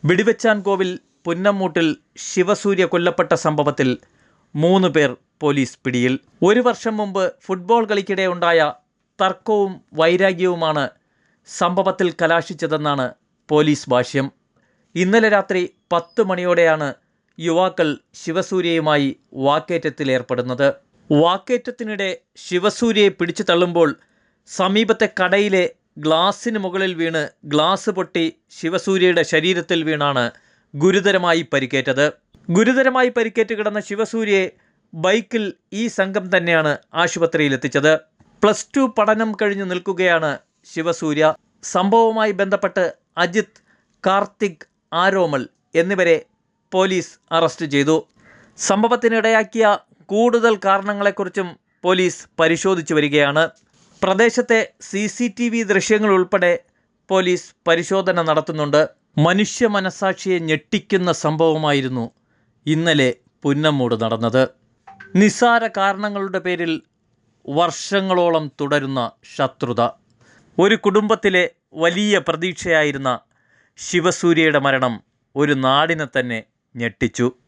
വെടിവെച്ചാൻകോവിൽ പുന്നമ്മൂട്ടിൽ ശിവസൂര്യ കൊല്ലപ്പെട്ട സംഭവത്തിൽ 3 പേർ പോലീസ് പിടിയിൽ. 1 വർഷം മുമ്പ് ഫുട്ബോൾ കളിക്കിടെ ഉണ്ടായ തർക്കവും വൈരാഗ്യവുമാണ് സംഭവത്തിൽ കലാശിച്ചതെന്നാണ് പോലീസ് ഭാഷ്യം. ഇന്നലെ രാത്രി 10 മണിയോടെയാണ് യുവാക്കൾ ശിവസൂര്യയുമായി വാക്കേറ്റത്തിലേർപ്പെടുന്നത്. വാക്കേറ്റത്തിനിടെ ശിവസൂര്യയെ പിടിച്ചു തള്ളുമ്പോൾ സമീപത്തെ കടയിലെ ഗ്ലാസിന് മുകളിൽ വീണ് ഗ്ലാസ് പൊട്ടി ശിവസൂര്യയുടെ ശരീരത്തിൽ വീണാണ് ഗുരുതരമായി പരിക്കേറ്റത്. ഗുരുതരമായി പരിക്കേറ്റ് കിടന്ന ശിവസൂര്യയെ ബൈക്കിൽ ഈ സംഘം തന്നെയാണ് ആശുപത്രിയിലെത്തിച്ചത്. +2 പഠനം കഴിഞ്ഞു നിൽക്കുകയാണ് ശിവസൂര്യ. സംഭവവുമായി ബന്ധപ്പെട്ട് അജിത്, കാർത്തിക്, ആരോമൽ എന്നിവരെ പോലീസ് അറസ്റ്റ് ചെയ്തു. സംഭവത്തിനിടയാക്കിയ കൂടുതൽ കാരണങ്ങളെക്കുറിച്ചും പോലീസ് പരിശോധിച്ചു വരികയാണ്. പ്രദേശത്തെ CCTV ദൃശ്യങ്ങൾ ഉൾപ്പെടെ പോലീസ് പരിശോധന നടത്തുന്നുണ്ട്. മനുഷ്യ മനസാക്ഷിയെ ഞെട്ടിക്കുന്ന സംഭവമായിരുന്നു ഇന്നലെ പുന്നമ്മൂട് നടന്നത്. നിസ്സാര കാരണങ്ങളുടെ പേരിൽ വർഷങ്ങളോളം തുടരുന്ന ശത്രുത. ഒരു കുടുംബത്തിലെ വലിയ പ്രതീക്ഷയായിരുന്ന ശിവസൂര്യയുടെ മരണം ഒരു നാടിനെ തന്നെ ഞെട്ടിച്ചു.